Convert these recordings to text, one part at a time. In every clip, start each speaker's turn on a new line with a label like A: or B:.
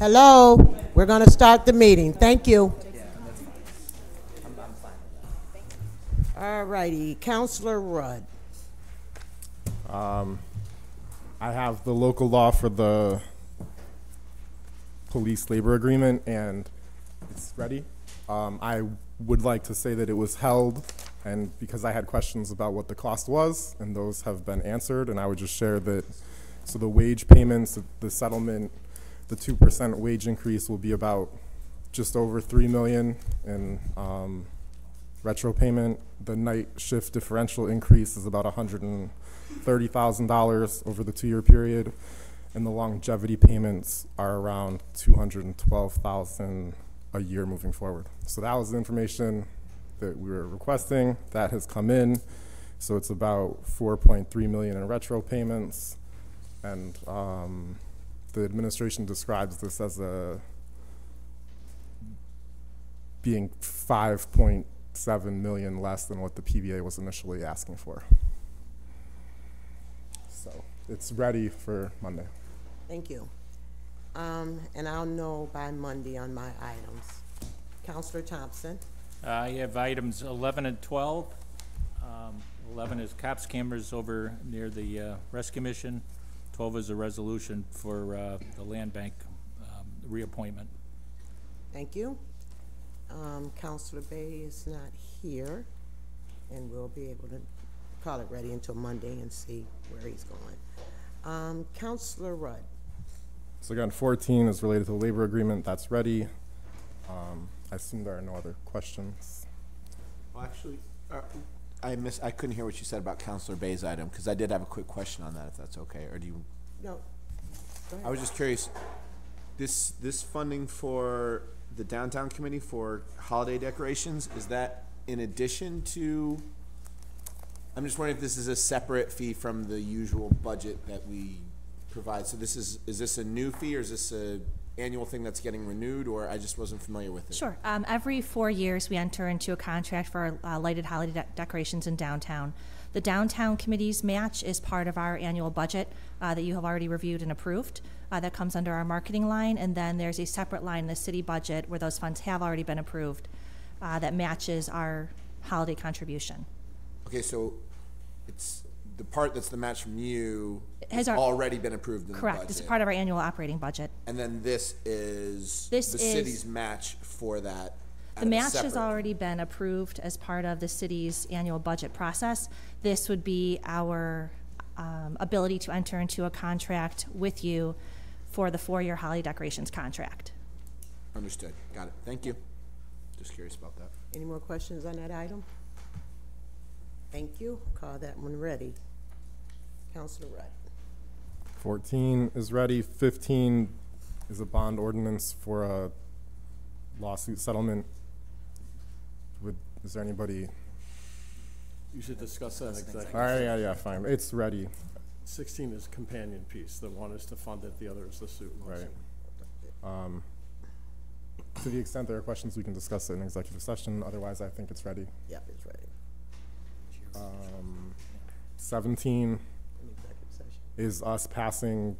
A: Hello, we're going to start the meeting. Thank you. All righty, Councilor Rudd.
B: I have the local law for the police labor agreement, and it's ready. I would like to say that it was held, and because I had questions about what the cost was, and those have been answered, and I would just share that, so the wage payments, the settlement, the 2% wage increase will be about just over $3 million in retro payment. The night shift differential increase is about $130,000 over the 2-year period, and the longevity payments are around $212,000 a year moving forward. So that was the information that we were requesting. That has come in, so it's about $4.3 million in retro payments, and the administration describes this as being 5.7 million less than what the PBA was initially asking for. So it's ready for Monday.
A: Thank you. And I'll know by Monday on my items. Councilor Thompson.
C: I have items 11 and 12. 11 is cops cameras over near the rescue mission. 12 is a resolution for the land bank reappointment.
A: Thank you. Councilor Bay is not here, and we'll be able to call it ready until Monday and see where he's going. Councilor Rudd.
B: So again, 14 is related to the labor agreement. That's ready. I assume there are no other questions.
D: Well, actually, I couldn't hear what you said about Councilor Bay's item, because I did have a quick question on that, if that's okay. Or do you?
A: No. Go ahead.
D: I was just curious. This funding for the downtown committee for holiday decorations, is that in addition to? I'm just wondering if this is a separate fee from the usual budget that we provide. So is this a new fee, or is this a annual thing that's getting renewed, or I just wasn't familiar with it?
E: Sure. Every 4 years we enter into a contract for lighted holiday decorations in downtown. The downtown committee's match is part of our annual budget that you have already reviewed and approved. That comes under our marketing line, and then there's a separate line in the city budget where those funds have already been approved that matches our holiday contribution.
D: Okay, so it's the part that's the match from you has already been approved in the budget.
E: Correct. This is part of our annual operating budget.
D: And then this is the city's match for that.
E: The match has already been approved as part of the city's annual budget process. This would be our ability to enter into a contract with you for the 4-year holiday decorations contract.
D: Understood. Got it. Thank you. Just curious about that.
A: Any more questions on that item? Thank you. Call that one ready. Councilor Rudd.
B: 14 is ready. 15 is a bond ordinance for a lawsuit settlement. Is there anybody?
F: You should discuss that exactly.
B: All right, yeah, fine. It's ready.
F: 16 is companion piece. The one is to fund it, the other is the suit.
B: Right. To the extent there are questions, we can discuss it in executive session. Otherwise, I think it's ready.
A: Yep, it's ready.
B: 17 is us passing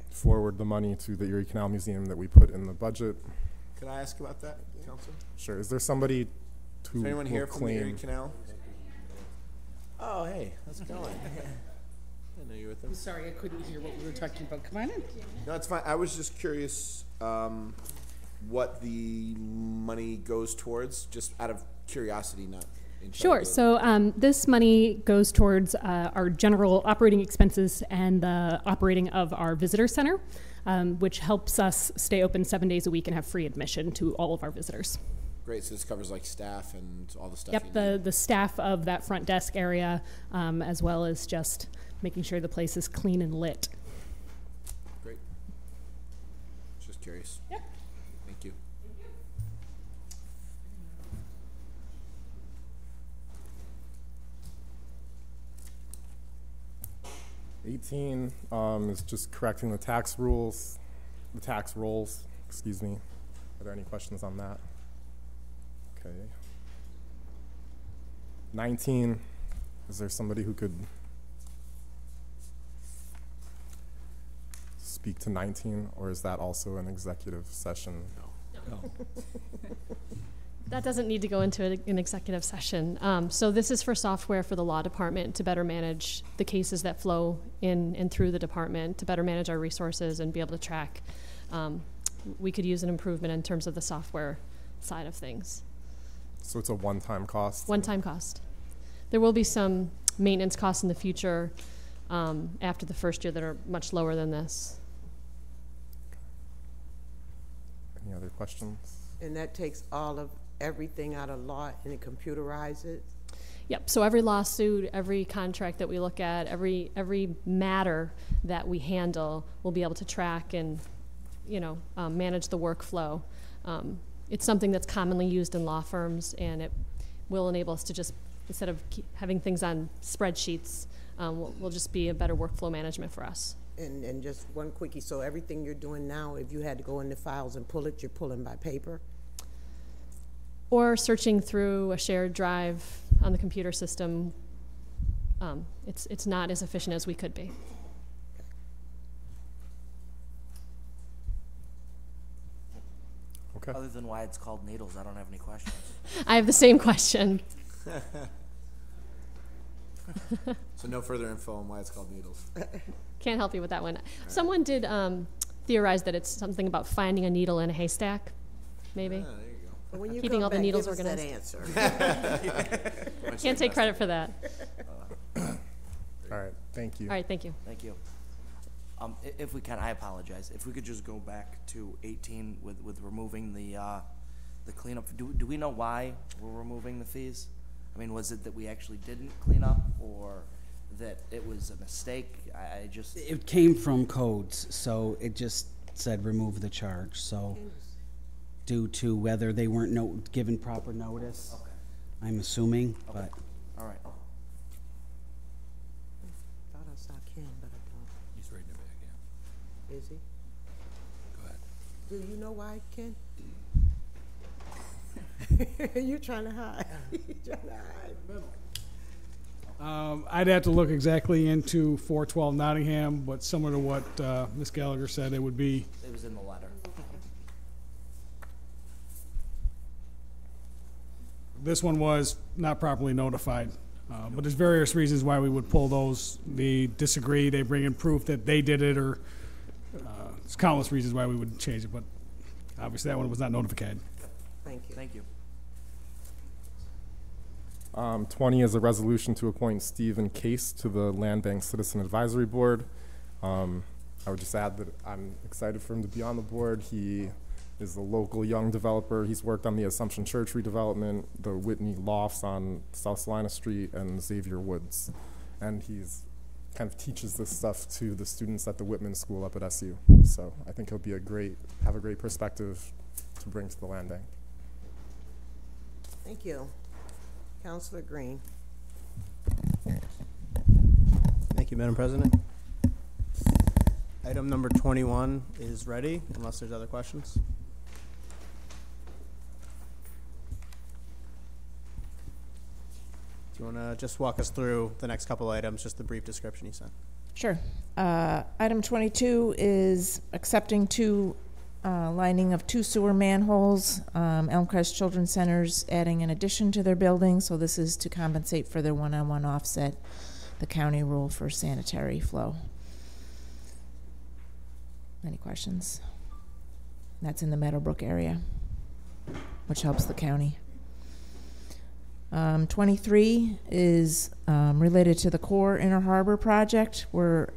B: forward the money to the Erie Canal Museum that we put in the budget.
D: Can I ask about that, Councilor?
B: Sure. Is there somebody who
D: is anyone here
B: will
D: from the Erie Canal? Oh, hey, how's it going? I know you with them.
G: I'm sorry, I couldn't hear what we were talking about. Come on in.
D: No, it's fine. I was just curious what the money goes towards, just out of curiosity, not.
H: Sure. So this money goes towards our general operating expenses and the operating of our visitor center, which helps us stay open 7 days a week and have free admission to all of our visitors.
D: Great. So this covers like staff and all the stuff.
H: Yep. The staff of that front desk area, as well as just making sure the place is clean and lit.
D: Great. Just curious.
H: Yep.
D: Thank you.
B: 18 is just correcting the tax rolls, excuse me. Are there any questions on that? Okay. 19, is there somebody who could speak to 19, or is that also an executive session?
I: That doesn't need to go into an executive session. So this is for software for the law department to better manage the cases that flow in and through the department, to better manage our resources and be able to track. We could use an improvement in terms of the software side of things.
B: So it's a one-time cost?
I: One-time cost. There will be some maintenance costs in the future after the first year that are much lower than this.
B: Any other questions?
A: And that takes all of everything out of law and it computerizes it?
I: Yep, so every lawsuit, every contract that we look at, every matter that we handle, we'll be able to track and, manage the workflow. It's something that's commonly used in law firms, and it will enable us to just, instead of having things on spreadsheets, will just be a better workflow management for us.
A: And just one quickie, so everything you're doing now, if you had to go in the files and pull it, you're pulling by paper?
I: Or searching through a shared drive on the computer system. It's not as efficient as we could be.
B: Okay.
J: Other than why it's called needles, I don't have any questions.
I: I have the same question.
D: So no further info on why it's called needles.
I: Can't help you with that one. Someone did theorize that it's something about finding a needle in a haystack, maybe.
D: There you go.
A: When you
I: Keeping
A: come
I: all the
A: back,
I: needles
A: give us
I: organized.
A: that answer.
I: Can't take credit for that.
B: All right, thank you.
I: All right, thank you.
J: Thank you. If we can, I apologize. If we could just go back to 18 with removing the cleanup. Do we know why we're removing the fees? I mean, was it that we actually didn't clean up, or that it was a mistake? I just...
G: It came from codes, so it just said remove the charge. So due to whether they weren't given proper notice,
J: Okay.
G: I'm assuming,
J: Okay.
G: but
J: All right.
A: Thought I saw Ken, but I
C: He's right in the back, yeah.
A: don't. Is he?
C: Go ahead.
A: Do you know why, Ken? You're trying to hide. You're trying to hide.
K: I'd have to look exactly into 412 Nottingham, but similar to what Ms. Gallagher said, it would be,
J: It was in the letter.
K: this one was not properly notified. But there's various reasons why we would pull those. They disagree, they bring in proof that they did it, or there's countless reasons why we would change it, but obviously that one was not notified.
A: Thank you.
J: Thank you.
B: 20 is a resolution to appoint Stephen Case to the Land Bank Citizen Advisory Board. I would just add that I'm excited for him to be on the board. He is a local young developer. He's worked on the Assumption Church redevelopment, the Whitney Lofts on South Salina Street, and Xavier Woods. And he's kind of teaches this stuff to the students at the Whitman School up at SU. So I think he'll be have a great perspective to bring to the Land Bank.
A: Thank you. Councilor Green.
L: Thank you, Madam President. Item number 21 is ready, unless there's other questions. Do you want to just walk us through the next couple items, just the brief description you sent?
M: Sure. Item 22 is accepting lining of 2 sewer manholes. Elmcrest Children's Center's adding an addition to their building, so this is to compensate for their one-on-one offset, the county rule for sanitary flow. Any questions? That's in the Meadowbrook area, which helps the county. 23 is related to the core Inner Harbor project, where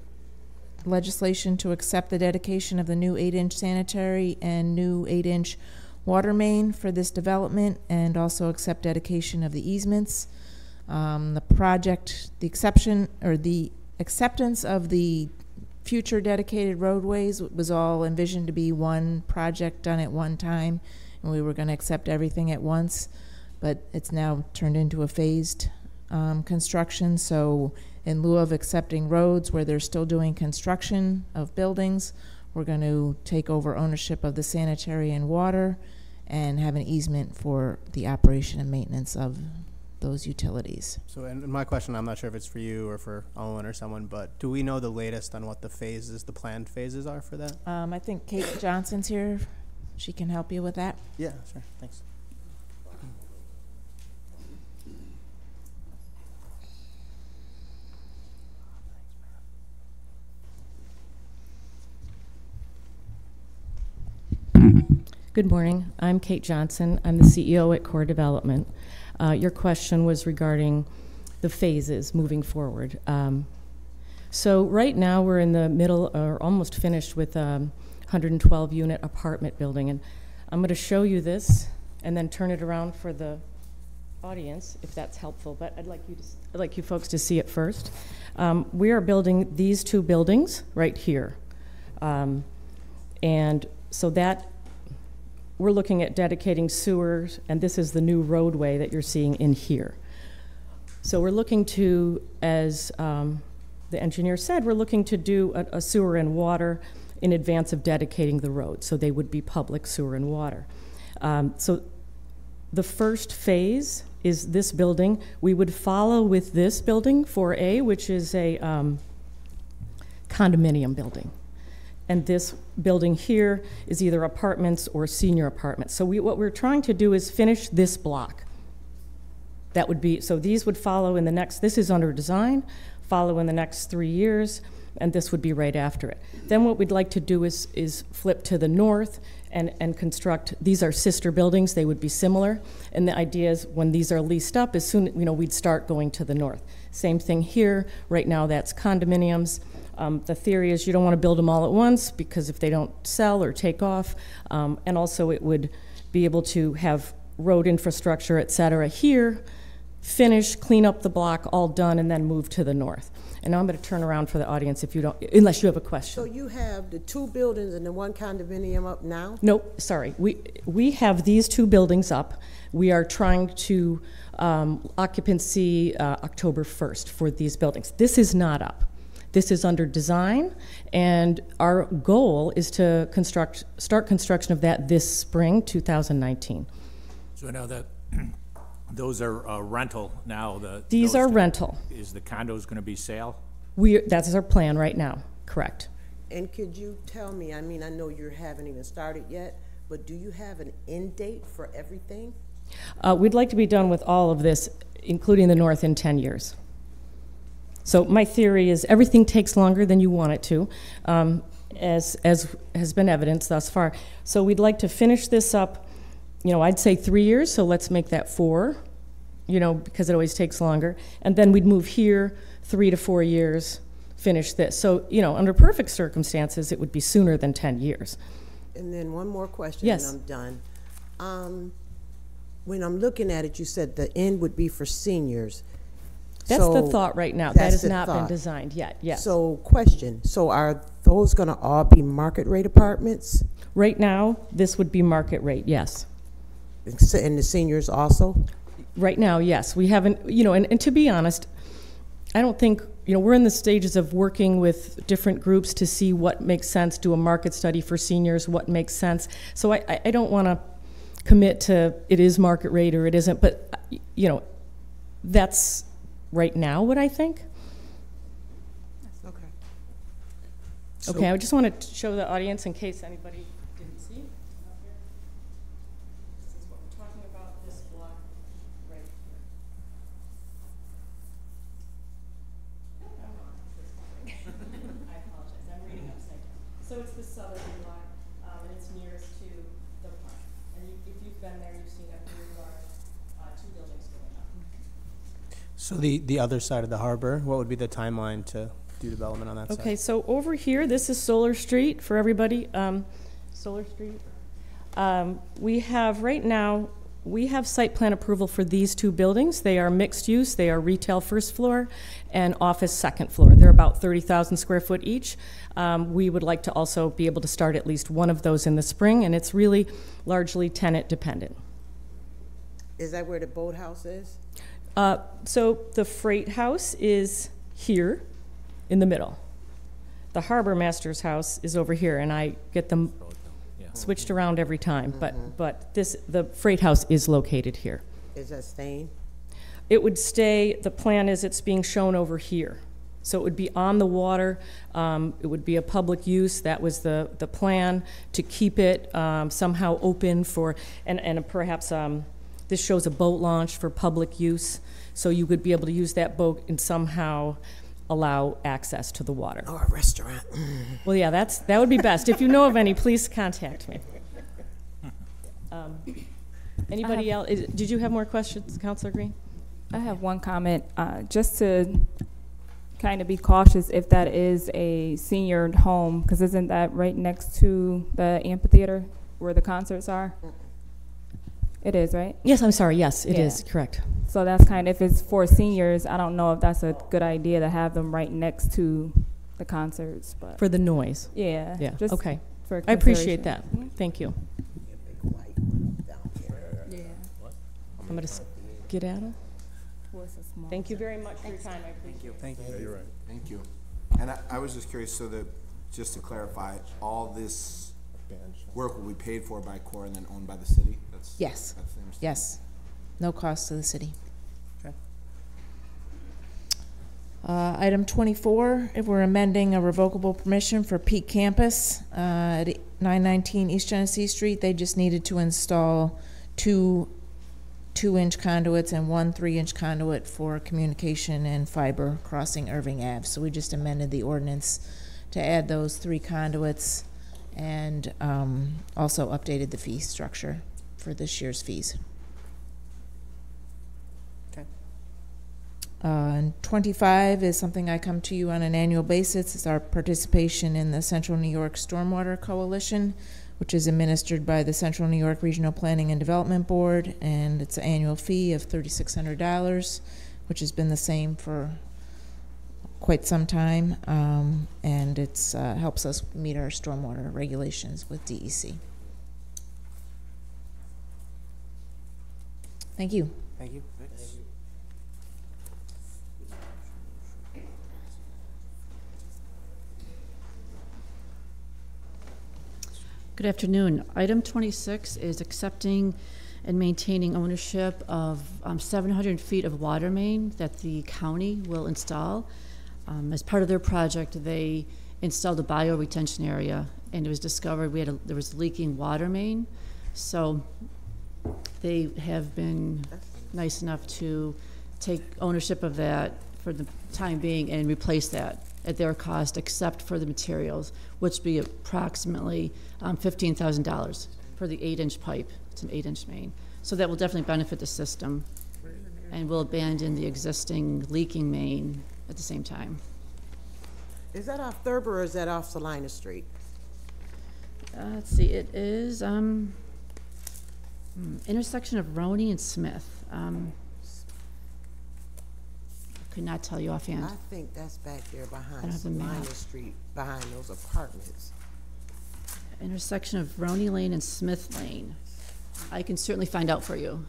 M: legislation to accept the dedication of the new 8-inch sanitary and new 8-inch water main for this development, and also accept dedication of the easements. The acceptance of the future dedicated roadways was all envisioned to be one project done at one time, and we were going to accept everything at once, but it's now turned into a phased construction. So in lieu of accepting roads where they're still doing construction of buildings, we're going to take over ownership of the sanitary and water and have an easement for the operation and maintenance of those utilities.
L: So, and my question, I'm not sure if it's for you or for Owen or someone, but do we know the latest on what the phases, the planned phases are for that?
M: I think Kate Johnson's here. She can help you with that.
L: Yeah, sure, thanks.
N: Good morning. I'm Kate Johnson. I'm the CEO at Core Development. Your question was regarding the phases moving forward. So right now we're in the middle or almost finished with a 112-unit apartment building. And I'm going to show you this and then turn it around for the audience, if that's helpful. But I'd like you folks to see it first. We are building these two buildings right here. And so that we're looking at dedicating sewers, and this is the new roadway that you're seeing in here. So we're looking to, as the engineer said, we're looking to do a sewer and water in advance of dedicating the road, so they would be public sewer and water. So the first phase is this building. We would follow with this building, 4A, which is a condominium building. And this building here is either apartments or senior apartments. So what we're trying to do is finish this block. That would be, so these would follow in the next, this is under design, follow in the next 3 years, and this would be right after it. Then what we'd like to do is flip to the north and construct, these are sister buildings, they would be similar. And the idea is when these are leased up, as soon, we'd start going to the north. Same thing here, right now that's condominiums. The theory is you don't want to build them all at once because if they don't sell or take off, and also it would be able to have road infrastructure, et cetera, here, finish, clean up the block, all done, and then move to the north. And now I'm going to turn around for the audience if you don't, unless you have a question.
A: So you have the two buildings and the one condominium up now?
N: Nope, sorry. We have these two buildings up. We are trying to occupancy October 1st for these buildings. This is not up. This is under design, and our goal is to start construction of that this spring, 2019.
C: So now that those are rental now.
N: These are rental.
C: Is the condos going to be sale?
N: That's our plan right now, correct.
A: And could you tell me, I mean, I know you haven't even started yet, but do you have an end date for everything?
N: We'd like to be done with all of this, including the north, in 10 years. So my theory is everything takes longer than you want it to, as has been evidenced thus far. So we'd like to finish this up, I'd say 3 years, so let's make that 4, because it always takes longer. And then we'd move here 3 to 4 years, finish this. So, under perfect circumstances, it would be sooner than 10 years.
A: And then one more question,
N: yes.
A: And I'm done. When I'm looking at it, you said the end would be for seniors.
N: That's the thought right now. That has not been designed yet, yes.
A: So question, so are those gonna all be market rate apartments?
N: Right now, this would be market rate, yes.
A: And the seniors also?
N: Right now, yes. We haven't, and to be honest, I don't think, we're in the stages of working with different groups to see what makes sense, do a market study for seniors, what makes sense. So I don't wanna commit to it is market rate or it isn't, but, that's right now what I think.
A: Okay.
N: Okay, I just want to show the audience in case anybody didn't see. This is what we're talking about, this block right here. I apologize, I'm reading upside down. So it's the southern block, and it's nearest to the park. And if you've been there, you've seen up here are two buildings going up.
L: So the other side of the harbor, what would be the timeline to do development on that side?
N: Okay, so over here, this is Solar Street for everybody. Solar Street. We have right now, we have site plan approval for these two buildings. They are mixed use. They are retail first floor and office second floor. They're about 30,000 square foot each. We would like to also be able to start at least one of those in the spring, and it's really largely tenant dependent.
A: Is that where the boathouse is?
N: So the freight house is here in the middle. The harbor master's house is over here, and I get them switched around every time. But the freight house is located here.
A: Is that staying?
N: it would stay, the plan is it's being shown over here. So it would be on the water, it would be a public use. That was the plan, to keep it somehow open for, and perhaps this shows a boat launch for public use. So you would be able to use that boat and somehow allow access to the water.
A: Or a restaurant.
N: Well, yeah, that would be best. If you know of any, please contact me. Anybody else? Did you have more questions, Councilor Green?
O: I have one comment, just to kind of be cautious if that is a senior home, because isn't that right next to the amphitheater where the concerts are? It is, right?
N: Yes, I'm sorry. Yes, it
O: Yeah.
N: is, correct.
O: So that's kind of, if it's for seniors, I don't know if that's a good idea to have them right next to the concerts, but.
N: For the noise.
O: Yeah.
N: Yeah,
O: just
N: okay.
O: for
N: I appreciate that.
O: consideration.
N: Thank you.
O: Yeah.
N: I'm going to skedaddle.
O: What's a small-
N: Thank you very much for your time. I appreciate it.
L: Thank you.
B: Yeah, you're right.
D: Thank you. And I was just curious, so just to clarify, all this work will be paid for by Core and then owned by the city?
M: Yes.
D: That's the understanding.
M: Yes. No cost to the city.
L: Okay.
M: Item 24, if we're amending a revocable permission for Peak Campus at 919 East Genesee Street. They just needed to install two 2-inch conduits and one 3-inch conduit for communication and fiber crossing Irving Ave. So we just amended the ordinance to add those 3 conduits and also updated the fee structure for this year's fees.
L: Okay.
M: And 25 is something I come to you on an annual basis. It's our participation in the Central New York Stormwater Coalition, which is administered by the Central New York Regional Planning and Development Board, and it's an annual fee of $3,600, which has been the same for quite some time, and it's helps us meet our stormwater regulations with DEC. Thank you.
L: Thank you.
P: Good afternoon. Item 26 is accepting and maintaining ownership of 700 feet of water main that the county will install. As part of their project, they installed a bioretention area, and it was discovered there was leaking water main. So they have been nice enough to take ownership of that for the time being and replace that at their cost, except for the materials, which would be approximately $15,000 for the 8-inch pipe. It's an 8-inch main. So that will definitely benefit the system, and will abandon the existing leaking main at the same time.
A: Is that off Thurber or is that off Salina Street?
P: Let's see, it is intersection of Roney and Smith. Could not tell you offhand.
A: I think that's back there
P: I don't
A: behind
P: have the map.
A: Salina Street, behind those apartments.
P: Intersection of Roney Lane and Smith Lane. I can certainly find out for you.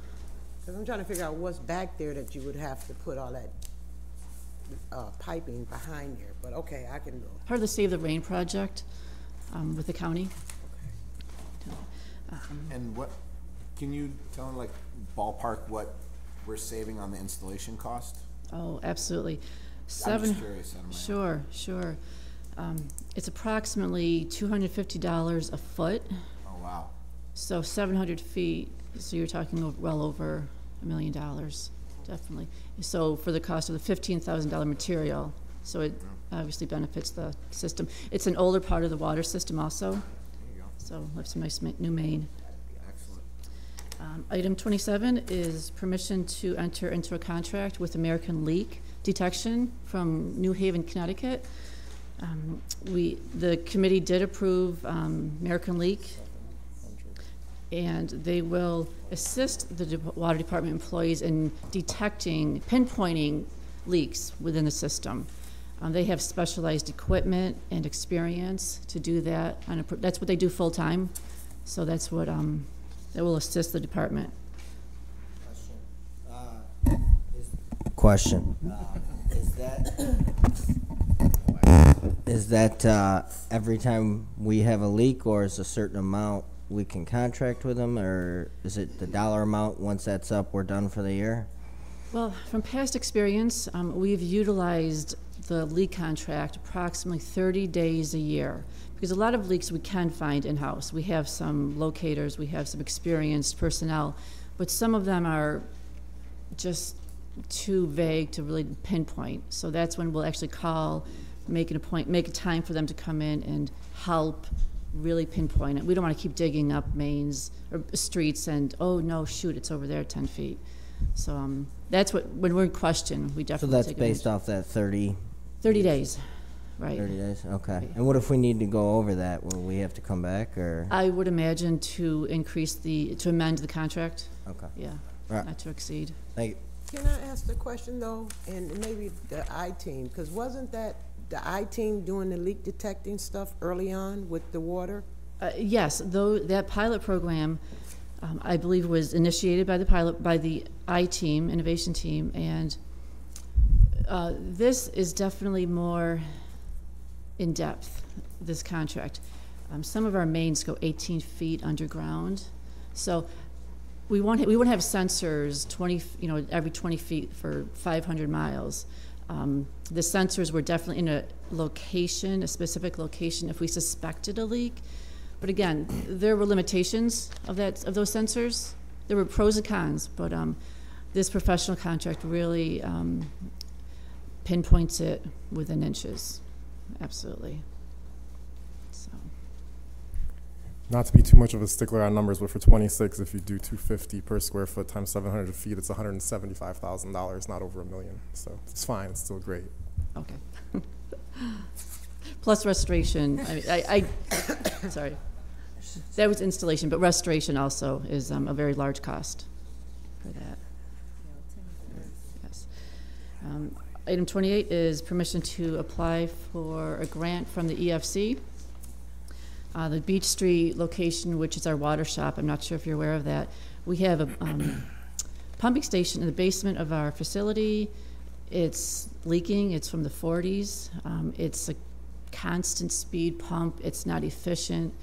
A: Because I'm trying to figure out what's back there that you would have to put all that piping behind there, but okay, I can go.
P: Part of the Save the Rain project with the county.
D: And what, can you tell them, like, ballpark what we're saving on the installation cost?
P: Oh, absolutely.
D: I'm just curious.
P: Sure. It's approximately $250 a foot.
D: Oh, wow.
P: So 700 feet, so you're talking well over $1 million, definitely. So for the cost of the $15,000 material, so it obviously benefits the system. It's an older part of the water system also. There you go. So we have some nice new main.
D: Excellent.
P: Item 27 is permission to enter into a contract with American Leak Detection from New Haven, Connecticut. The committee did approve American Leak, and they will assist the water department employees in detecting, pinpointing leaks within the system. They have specialized equipment and experience to do that. That's what they do full time. So that's what that will assist the department.
Q: Question. Is that every time we have a leak, or is a certain amount we can contract with them, or is it the dollar amount? Once that's up, we're done for the year?
P: Well, from past experience, we've utilized the leak contract approximately 30 days a year, because a lot of leaks we can find in-house. We have some locators, we have some experienced personnel, but some of them are just too vague to really pinpoint. So that's when we'll actually call, make a time for them to come in and help really pinpoint it. We don't want to keep digging up mains or streets and, oh no, shoot, it's over there 10 feet. So that's what, when we're in question, we
Q: So
P: definitely
Q: that's
P: take
Q: based
P: advantage.
Q: off that 30?
P: 30 days, right.
Q: 30 days, okay. And what if we need to go over that? Will we have to come back, or?
P: I would imagine to amend the contract.
Q: Okay.
P: Yeah,
Q: Right.
P: not to exceed.
Q: Thank you.
A: Can I ask the question though, and maybe the I-team, because wasn't that the I-team doing the leak detecting stuff early on with the water?
P: Yes, though that pilot program, I believe, was initiated by the I-team, innovation team, and this is definitely more in depth, this contract. Some of our mains go 18 feet underground, so we won't have sensors every 20 feet for 500 miles. The sensors were definitely in a specific location if we suspected a leak. But again, there were limitations of those sensors. There were pros and cons, but this professional contract really pinpoints it within inches. Absolutely. So.
B: Not to be too much of a stickler on numbers, but for 26, if you do 250 per square foot times 700 feet, it's $175,000, not over $1 million. So it's fine. It's still great.
P: Okay. Plus restoration. I mean, sorry. That was installation, but restoration also is a very large cost for that. Yes. Item 28 is permission to apply for a grant from the EFC. The Beach Street location, which is our water shop, I'm not sure if you're aware of that. We have a pumping station in the basement of our facility. It's leaking. It's from the 40s. It's a constant speed pump. It's not efficient.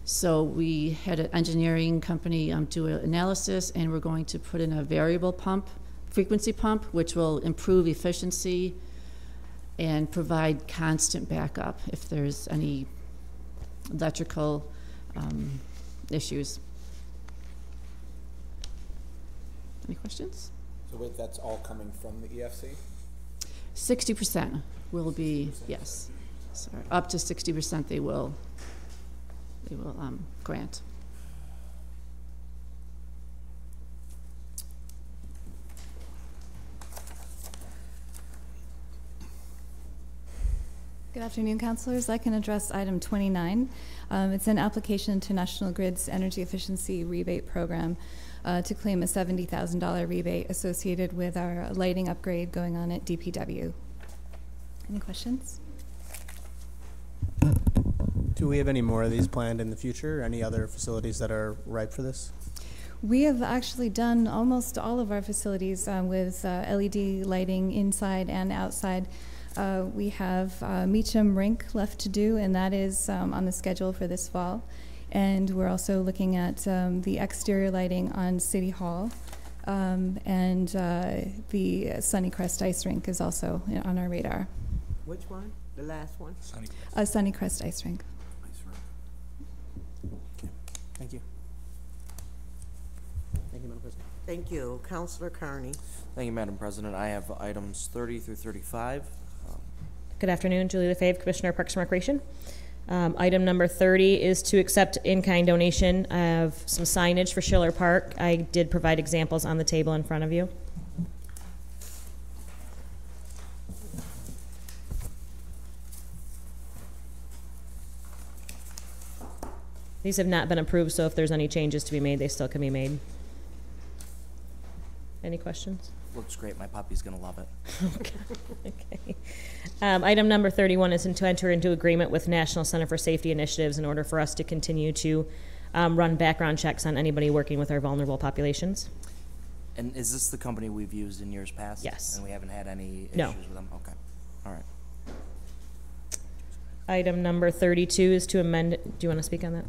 P: So we had an engineering company do an analysis, and we're going to put in a variable pump, frequency pump, which will improve efficiency and provide constant backup if there's any electrical issues. Any questions?
D: So wait, that's all coming from the EFC?
P: 60% will be, yes. Sorry, up to 60% they will grant.
R: Good afternoon, councilors. I can address item 29. It's an application to National Grid's Energy Efficiency Rebate Program to claim a $70,000 rebate associated with our lighting upgrade going on at DPW. Any questions?
L: Do we have any more of these planned in the future? Any other facilities that are ripe for this?
R: We have actually done almost all of our facilities with LED lighting inside and outside. We have Meacham Rink left to do, and that is on the schedule for this fall. And we're also looking at the exterior lighting on City Hall, and the Sunnycrest Ice Rink is also on our radar.
A: Which one? The last one?
R: Sunnycrest Ice Rink.
L: Okay. Thank you. Thank you, Madam President.
A: Thank you. Councilor Carney.
J: Thank you, Madam President. I have items 30 through 35.
S: Good afternoon, Julie LaFave, Commissioner of Parks and Recreation. Item number 30 is to accept in-kind donation of some signage for Schiller Park. I did provide examples on the table in front of you. These have not been approved, so if there's any changes to be made, they still can be made. Any questions?
J: Looks great. My puppy's going to love it.
S: Okay. Item number 31 is to enter into agreement with National Center for Safety Initiatives in order for us to continue to run background checks on anybody working with our vulnerable populations.
J: And is this the company we've used in years past?
S: Yes.
J: And we haven't had any issues
S: No.
J: with them? Okay. All right.
S: Item number 32 is to amend. Do you want to speak on that?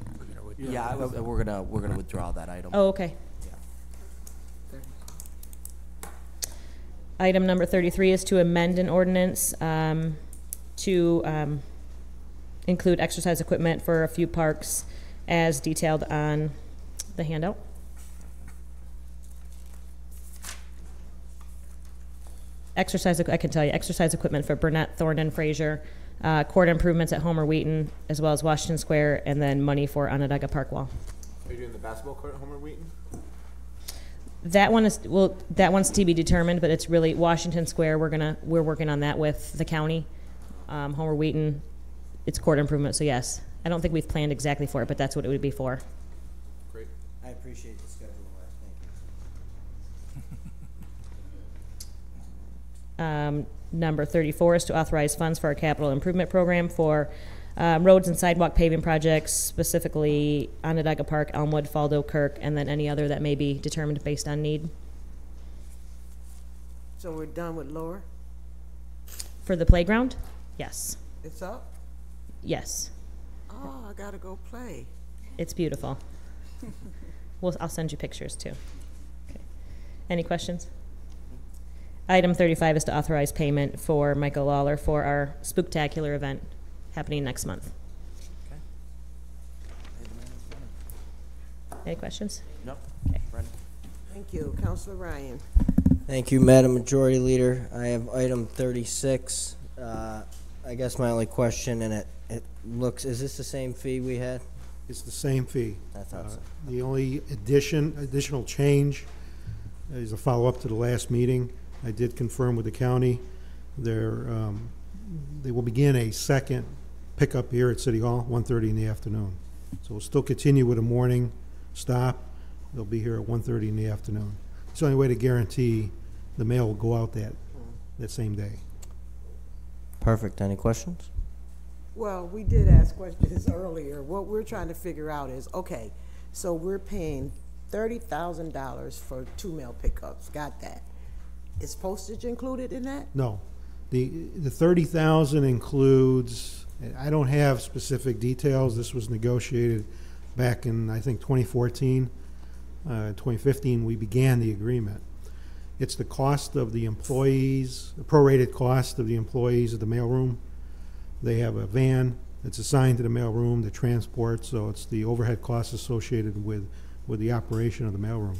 J: Yeah, we're gonna withdraw that item.
S: Oh, okay. Item number 33 is to amend an ordinance to include exercise equipment for a few parks as detailed on the handout. I can tell you, exercise equipment for Burnett, Thorndon, Fraser, court improvements at Homer Wheaton, as well as Washington Square, and then money for Onondaga Park Wall.
D: Are you doing the basketball court at Homer Wheaton?
S: That one is, well, that one's to be determined, but it's really Washington Square. We're working on that with the county. Homer Wheaton, it's court improvement, so yes. I don't think we've planned exactly for it, but that's what it would be for.
D: Great.
Q: I appreciate the schedule, thank you.
S: Number 34 is to authorize funds for our capital improvement program for roads and sidewalk paving projects, specifically Onondaga Park, Elmwood, Faldo, Kirk, and then any other that may be determined based on need.
A: So we're done with Lower?
S: For the playground? Yes.
A: It's up?
S: Yes.
A: Oh, I gotta go play.
S: It's beautiful. I'll send you pictures too. Okay. Any questions? Item 35 is to authorize payment for Michael Lawler for our Spooktacular event happening next month.
J: Okay.
S: Any questions?
J: No.
S: Okay.
J: Brendan?
A: Thank you. Councilor Ryan.
Q: Thank you, Madam Majority Leader. I have item 36. I guess my only question, and it looks, is this the same fee we had?
T: It's the same fee.
Q: I thought so.
T: The only additional change is a follow-up to the last meeting. I did confirm with the county. They will begin a second pickup here at City Hall, 1:30 in the afternoon. So we'll still continue with a morning stop. They'll be here at 1:30 in the afternoon. It's the only way to guarantee the mail will go out that same day.
Q: Perfect. Any questions?
A: Well, we did ask questions earlier. What we're trying to figure out is, okay, so we're paying $30,000 for 2 mail pickups. Got that. Is postage included in that?
T: No. The 30,000 includes, I don't have specific details. This was negotiated back in, I think, 2014. 2015, we began the agreement. It's the cost of the employees, the prorated cost of the employees of the mailroom. They have a van that's assigned to the mailroom, the transport, so it's the overhead costs associated with the operation of the mailroom.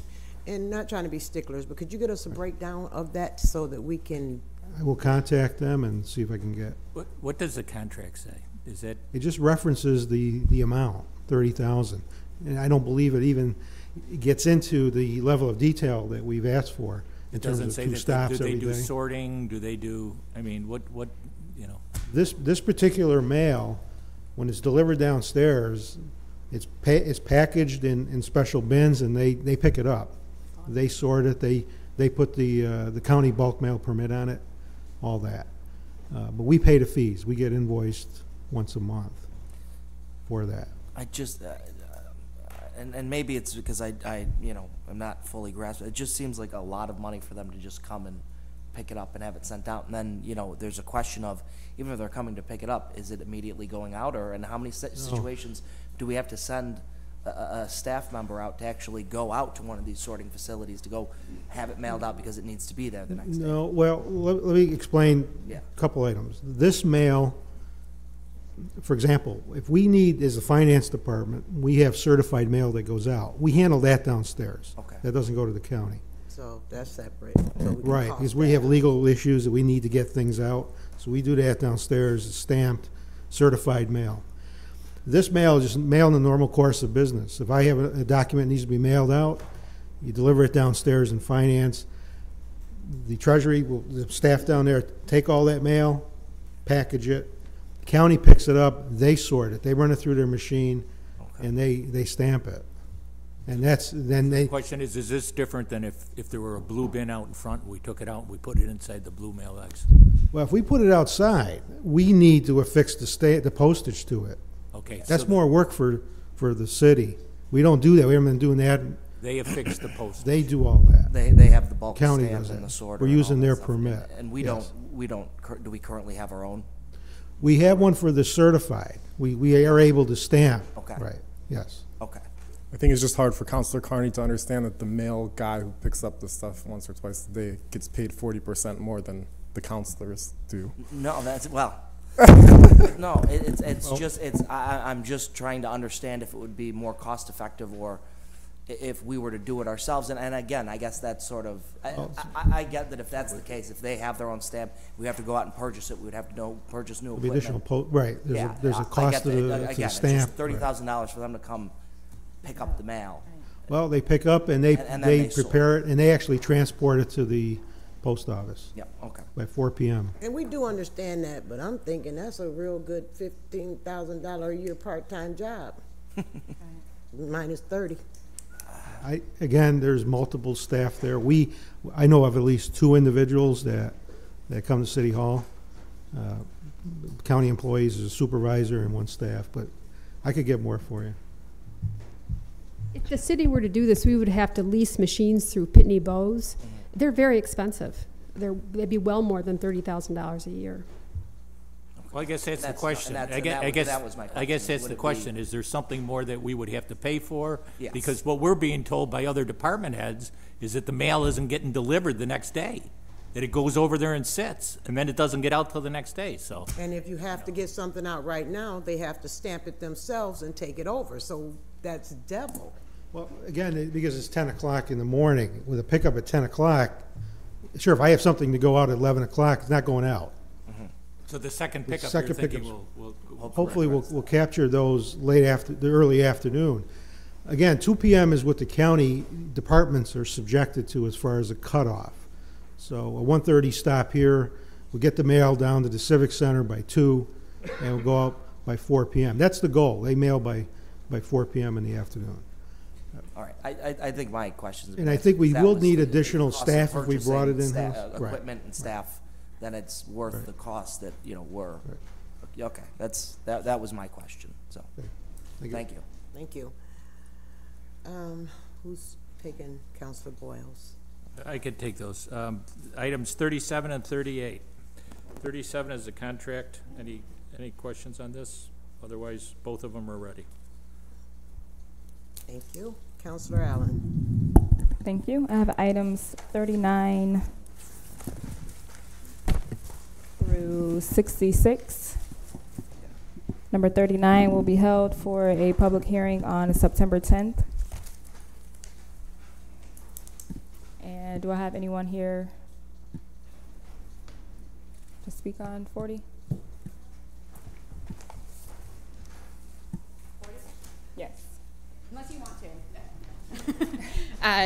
A: And not trying to be sticklers, but could you get us a breakdown of that so that we can?
T: I will contact them and see if I can get.
C: What does the contract say? Is that?
T: It just references the amount, 30,000. And I don't believe it even gets into the level of detail that we've asked for in terms of 2 stops every day.
C: Do they do sorting? Do they do, I mean, what, you know?
T: This particular mail, when it's delivered downstairs, it's packaged in special bins, and they pick it up. They sort it. They put the county bulk mail permit on it, all that. But we pay the fees. We get invoiced once a month for that.
J: I just, and maybe it's because I I'm not fully grasping. It just seems like a lot of money for them to just come and pick it up and have it sent out. And then, there's a question of, even if they're coming to pick it up, is it immediately going out, and how many situations do we have to send a staff member out to actually go out to one of these sorting facilities to go have it mailed out because it needs to be there the next day?
T: No, well, let me explain a couple items. This mail, for example, if we need, as a finance department, we have certified mail that goes out. We handle that downstairs.
J: Okay.
T: That doesn't go to the county.
A: So that's separate. So we can
T: Right,
A: cost
T: because we
A: that
T: have
A: out.
T: legal issues that we need to get things out. So we do that downstairs, it's stamped, certified mail. This mail is just mailed in the normal course of business. If I have a document that needs to be mailed out, you deliver it downstairs in finance. The treasury, the staff down there take all that mail, package it. The county picks it up, they sort it. They run it through their machine, and they stamp it. And then they.
C: The question is this different than if there were a blue bin out in front, we took it out and we put it inside the blue mailbox?
T: Well, if we put it outside, we need to affix the postage to it.
C: Okay.
T: That's
C: so
T: more work for the city. We don't do that. We haven't been doing that.
C: They affix the postage.
T: They do all that.
J: They have the bulk
T: County
J: stamp
T: does
J: and
T: that.
J: the sorter.
T: We're
J: and all
T: using
J: that
T: their
J: stuff.
T: permit.
J: And we
T: Yes.
J: don't. Do we currently have our own?
T: We have one for the certified. We are able to stamp.
J: Okay.
T: Right, yes.
J: Okay.
B: I think it's just hard for Counselor Carney to understand that the male guy who picks up the stuff once or twice a day gets paid 40% more than the counselors do.
J: No, that's, well, no, I'm just trying to understand if it would be more cost effective or if we were to do it ourselves. And again, I guess that's sort of, I get that if that's the case, if they have their own stamp, we have to go out and purchase it, we would have to purchase new
T: The
J: equipment.
T: additional, right, there's a cost to the
J: Again, it's
T: stamp.
J: just $30,000 for them to come pick up the mail.
T: Well, they pick up and they
J: And then they
T: prepare it, and they actually transport it to the post office.
J: Yeah, okay.
T: By 4 p.m.
A: And we do understand that, but I'm thinking that's a real good $15,000 a year part-time job. Minus 30.
T: Again, there's multiple staff there. I know of at least 2 individuals that come to City Hall. County employees, a supervisor and 1 staff, but I could get more for you.
H: If the city were to do this, we would have to lease machines through Pitney Bowes. They're very expensive. They'd be well more than $30,000 a year.
C: Well, I guess that's the question.
J: that was my question.
C: I guess that's
J: Would
C: the
J: it
C: question. Is there something more that we would have to pay for?
J: Yes.
C: Because what we're being told by other department heads is that the mail isn't getting delivered the next day, that it goes over there and sits, and then it doesn't get out till the next day, so.
A: And if you have to get something out right now, they have to stamp it themselves and take it over, so that's double.
T: Well, again, because it's 10 o'clock in the morning, with a pickup at 10 o'clock, sure, if I have something to go out at 11 o'clock, it's not going out.
C: So the second
T: The
C: pickup,
T: second
C: you're thinking
T: pickups.
C: will
T: Hopefully, we'll capture those the early afternoon. Again, 2 p.m. is what the county departments are subjected to as far as a cutoff. So a 1:30 stop here, we'll get the mail down to the Civic Center by 2, and we'll go out by 4 p.m. That's the goal. They mail by 4 p.m. in the afternoon.
J: All right, I think my questions.
T: And I think we will need additional staff if we brought it in-house. Right.
J: Equipment and staff, then it's worth the cost that, were. Okay, that was my question, so, thank you.
A: Thank you. Who's taking Councilor Boyle's?
C: I could take those. Items 37 and 38. 37 is the contract. Any questions on this? Otherwise, both of them are ready.
A: Thank you. Councilor Allen.
O: Thank you. I have items 39 through 66. Number 39 will be held for a public hearing on September 10th. And do I have anyone here to speak on 40? Yes.
U: Unless you want to.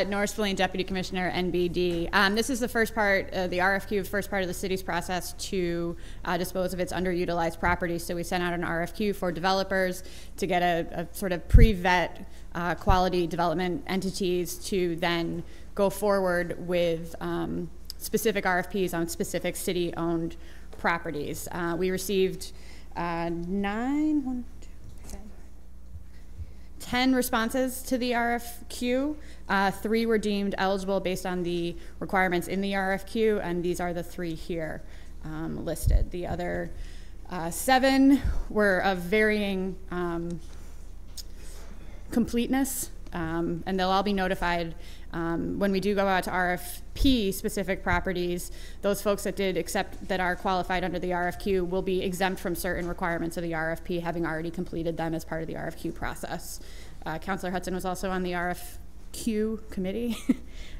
U: Norris Spillane, Deputy Commissioner, NBD. This is the first part, the RFQ, first part of the city's process to dispose of its underutilized property. So we sent out an RFQ for developers to get a sort of pre-vet quality development entities to then go forward with specific RFPs on specific city-owned properties. We received 10 responses to the RFQ. 3 were deemed eligible based on the requirements in the RFQ, and these are the 3 here listed. The other 7 were of varying completeness, and they'll all be notified when we do go out to RFP specific properties. Those folks that did accept that are qualified under the RFQ will be exempt from certain requirements of the RFP, having already completed them as part of the RFQ process. Councilor Hudson was also on the RFQ committee.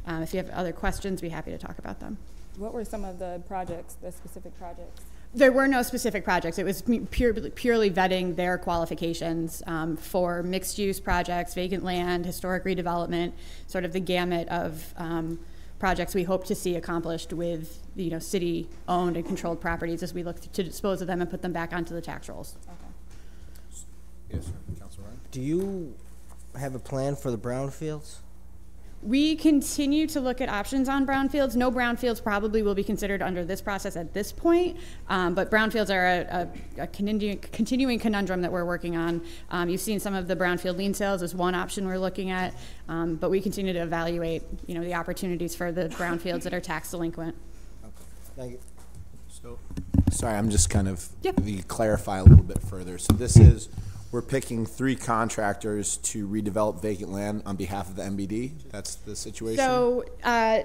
U: If you have other questions, be happy to talk about them.
O: What were some of the projects, the specific projects?
U: There were no specific projects. It was purely vetting their qualifications for mixed-use projects, vacant land, historic redevelopment, sort of the gamut of projects we hope to see accomplished with city-owned and controlled properties as we look to dispose of them and put them back onto the tax rolls.
B: Yes, sir. Councilor Ryan?
Q: Do you have a plan for the brownfields?
U: We continue to look at options on brownfields. No brownfields probably will be considered under this process at this point, but brownfields are a continuing conundrum that we're working on. You've seen some of the brownfield lien sales as one option we're looking at, but we continue to evaluate, the opportunities for the brownfields that are tax delinquent.
Q: Okay. Thank you.
D: So, sorry, I'm just kind of, if you clarify a little bit further. So this is we're picking 3 contractors to redevelop vacant land on behalf of the MBD. That's the situation?
U: So,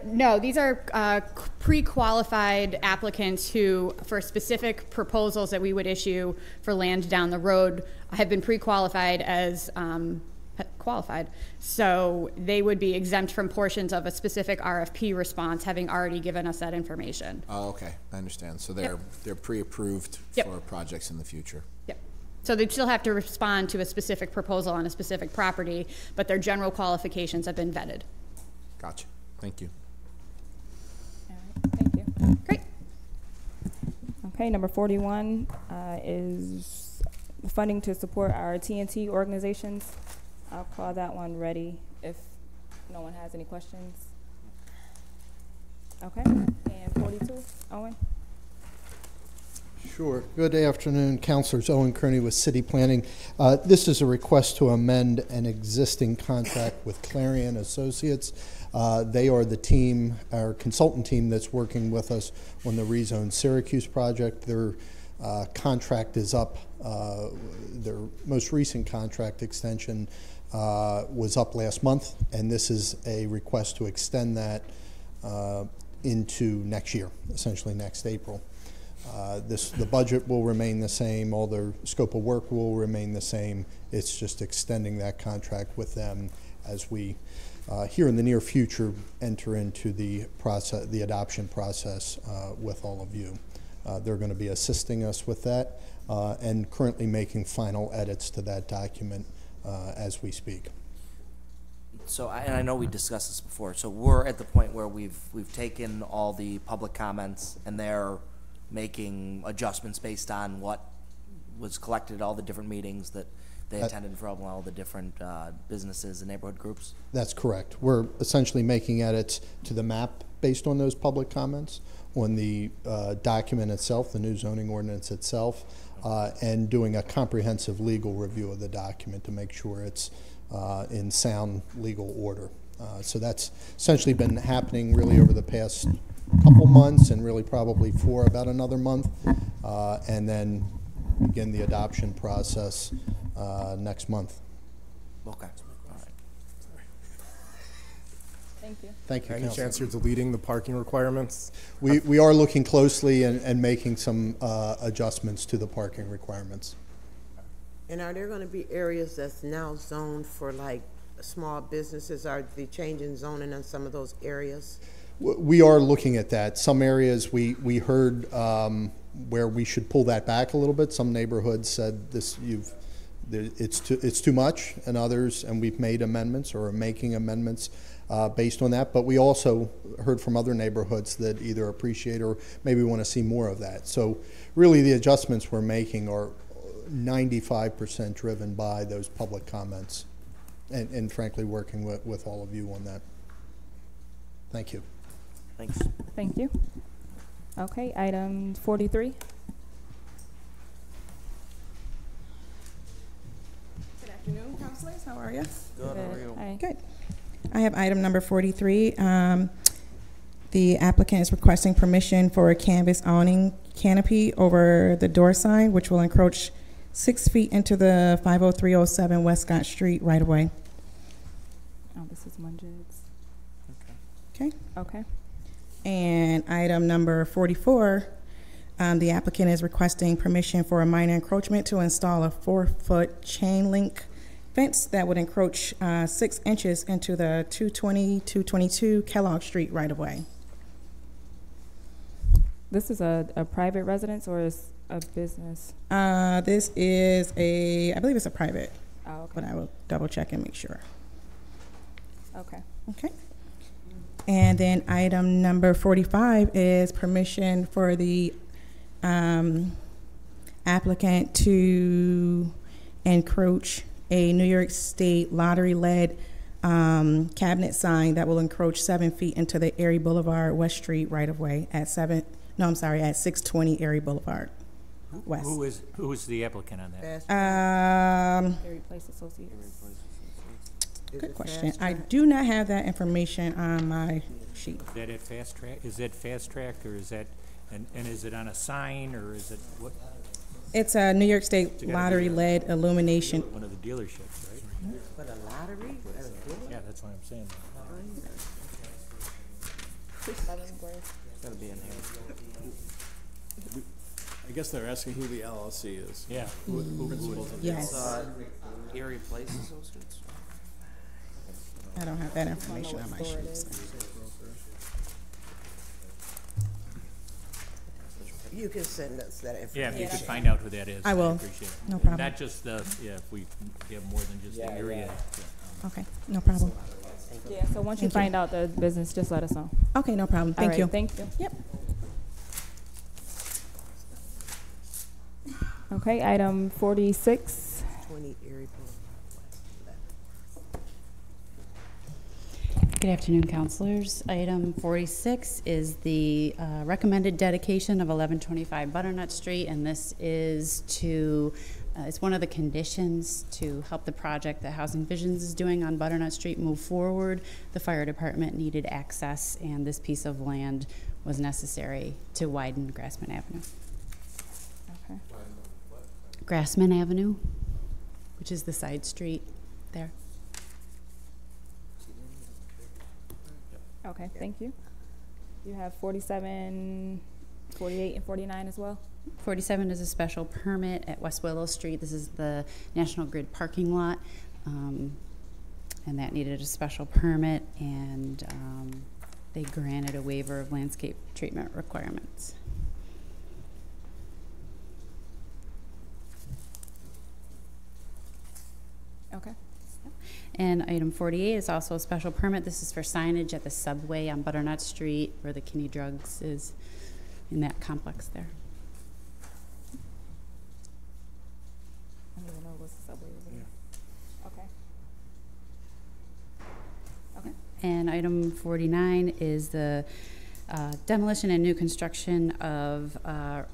U: no, these are pre-qualified applicants who, for specific proposals that we would issue for land down the road, have been pre-qualified as qualified. So they would be exempt from portions of a specific RFP response, having already given us that information.
D: Oh, okay, I understand. So they're pre-approved for projects in the future.
U: Yep. So they'd still have to respond to a specific proposal on a specific property, but their general qualifications have been vetted.
D: Gotcha. Thank you.
O: All right, thank you.
U: Great.
O: Okay, number 41 is funding to support our TNT organizations. I'll call that one ready if no one has any questions. Okay, and 42, Owen?
E: Sure. Good afternoon, Councilors. Owen Kearney with City Planning. This is a request to amend an existing contract with Clarion Associates. They are the team, our consultant team that's working with us on the rezone Syracuse project. Their contract is up. Their most recent contract extension was up last month, and this is a request to extend that into next year, essentially next April. The budget will remain the same, all their scope of work will remain the same. It's just extending that contract with them as we, here in the near future, enter into the process, the adoption process with all of you. They're going to be assisting us with that and currently making final edits to that document as we speak.
J: So, and I know we discussed this before, so we're at the point where we've taken all the public comments and they're making adjustments based on what was collected at all the different meetings that they attended from all the different businesses and neighborhood groups?
E: That's correct. We're essentially making edits to the map based on those public comments, on the document itself, the new zoning ordinance itself, and doing a comprehensive legal review of the document to make sure it's in sound legal order. So that's essentially been happening really over the past couple months, and really probably for about another month, and then begin the adoption process next month.
J: Okay. All right.
O: Thank you.
E: Thank you,
B: Any
E: Councilor.
B: chance you're deleting the parking requirements?
E: We are looking closely and making some adjustments to the parking requirements.
A: And are there going to be areas that's now zoned for like small businesses? Are they changing zoning in some of those areas?
E: We are looking at that. Some areas we heard where we should pull that back a little bit. Some neighborhoods said it's too much, and others, and we've made amendments or are making amendments based on that. But we also heard from other neighborhoods that either appreciate or maybe want to see more of that. So really the adjustments we're making are 95% driven by those public comments and frankly working with all of you on that. Thank you.
J: Thanks.
O: Thank you. Okay, item 43.
V: Good afternoon, councilors. How are you?
J: Good. How are you?
O: Hi.
V: Good. I have item number 43. The applicant is requesting permission for a canvas awning canopy over the door sign, which will encroach 6 feet into the 50307 West Scott Street right away.
O: Oh, this is Munjid's.
V: Okay.
O: Okay.
V: And item number 44, the applicant is requesting permission for a minor encroachment to install a 4-foot chain link fence that would encroach 6 inches into the 220-222 Kellogg Street right away.
O: This is a private residence or is a business?
V: This is I believe it's a private.
O: Oh, okay.
V: But I will double check and make sure.
O: Okay.
V: Okay. And then item number 45 is permission for the applicant to encroach a New York State lottery-led cabinet sign that will encroach 7 feet into the Erie Boulevard West Street right-of-way at 620 Erie Boulevard West.
C: Who is the applicant on that?
O: Erie Place Associates.
V: Good question. I do not have that information on my sheet.
C: Is that at Fast Track? Is that Fast Track, or is that, and is it on a sign, or is it what?
V: It's a New York State lottery-led illumination.
C: One of the dealerships, right?
A: For the lottery?
C: Yeah, that's what I'm saying.
J: Gotta be in here.
F: I guess they're asking who the LLC is.
C: Yeah.
F: Who is it?
V: Yes.
J: Erie Place Associates?
V: I don't have that information on my sheet.
A: You can send us that information.
C: Yeah, if you could find out who that is.
V: I will.
C: I'd appreciate it.
V: No problem.
C: Not just the, if we have more than just the area.
V: Okay, no problem.
O: Yeah, so once you
V: Thank you.
O: find out the business, just let us know.
V: Okay, no problem.
O: All
V: Thank
O: right,
V: you.
O: Thank you.
V: Yep.
O: Okay, item 46.
A: 20 Erie
I: Good afternoon, councilors. Item 46 is the recommended dedication of 1125 Butternut Street, and this is to, it's one of the conditions to help the project that Housing Visions is doing on Butternut Street move forward. The fire department needed access, and this piece of land was necessary to widen Grassman Avenue.
O: Okay.
I: Grassman Avenue, which is the side street there.
O: Okay, thank you. You have 47, 48, and 49 as well?
I: 47 is a special permit at West Willow Street. This is the National Grid parking lot, and that needed a special permit, and they granted a waiver of landscape treatment requirements.
O: Okay.
I: And item 48 is also a special permit. This is for signage at the subway on Butternut Street where the Kinney Drugs is, in that complex there.
O: I don't even know what's the subway over there. Okay. Okay.
I: And item 49 is the demolition and new construction of a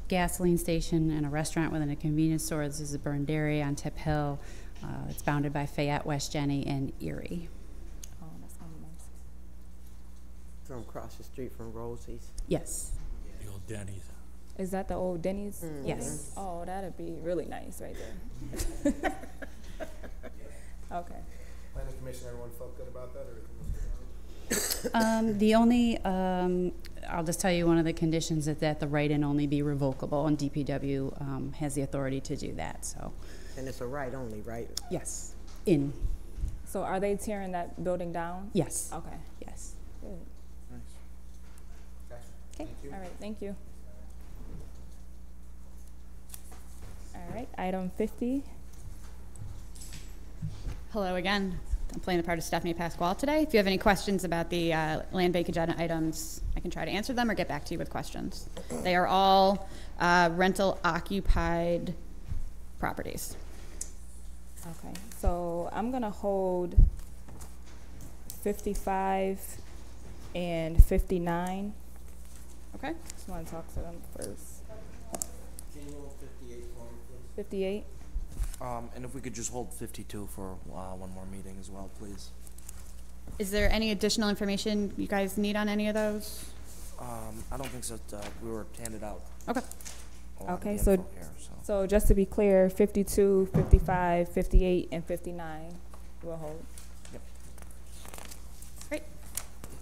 I: gasoline station and a restaurant within a convenience store. This is a burned area on Tip Hill. It's bounded by Fayette, West Jenny, and Erie.
O: Oh, that's gonna be nice.
A: From across the street from Rosie's.
I: Yes.
C: The old Denny's.
O: Is that the old Denny's?
I: Yes.
O: Oh, that'd be really nice right there. Okay.
B: Planning commission, everyone felt good about that, or?
I: The only, I'll just tell you, one of the conditions is that the right-in only be revocable, and DPW has the authority to do that, so.
A: And it's a right only, right?
I: Yes. In.
O: So are they tearing that building down?
I: Yes.
O: Okay.
I: Yes.
O: Good.
J: Nice.
O: Okay. All right, thank you. All right, item 50.
U: Hello again. I'm playing the part of Stephanie Pasquale today. If you have any questions about the land bank agenda items, I can try to answer them or get back to you with questions. They are all rental occupied properties.
O: Okay, so I'm gonna hold 55 and 59.
U: Okay.
O: Just wanna talk to them first.
J: Can you hold 58 for me, please?
O: 58?
J: And if we could just hold 52 for one more meeting as well, please.
U: Is there any additional information you guys need on any of those?
J: I don't think so. We were handed out.
U: Okay.
J: a lot of
O: Okay,
J: the
O: so,
J: info here,
O: so just to be clear, 52, 55, 58, and 59 will hold.
J: Yep.
U: Great.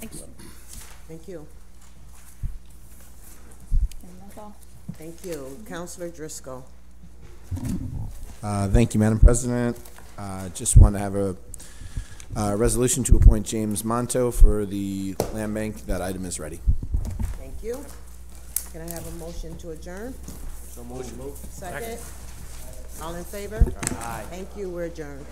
U: Thank you.
A: Thank you.
O: And that's all.
A: Thank you. Councilor Driscoll.
D: Thank you, Madam President. Just want to have a resolution to appoint James Monto for the land bank. That item is ready.
A: Thank you. Can I have a motion to adjourn?
J: So moved.
A: Second? All in favor?
J: Aye.
A: Thank you. We're adjourned.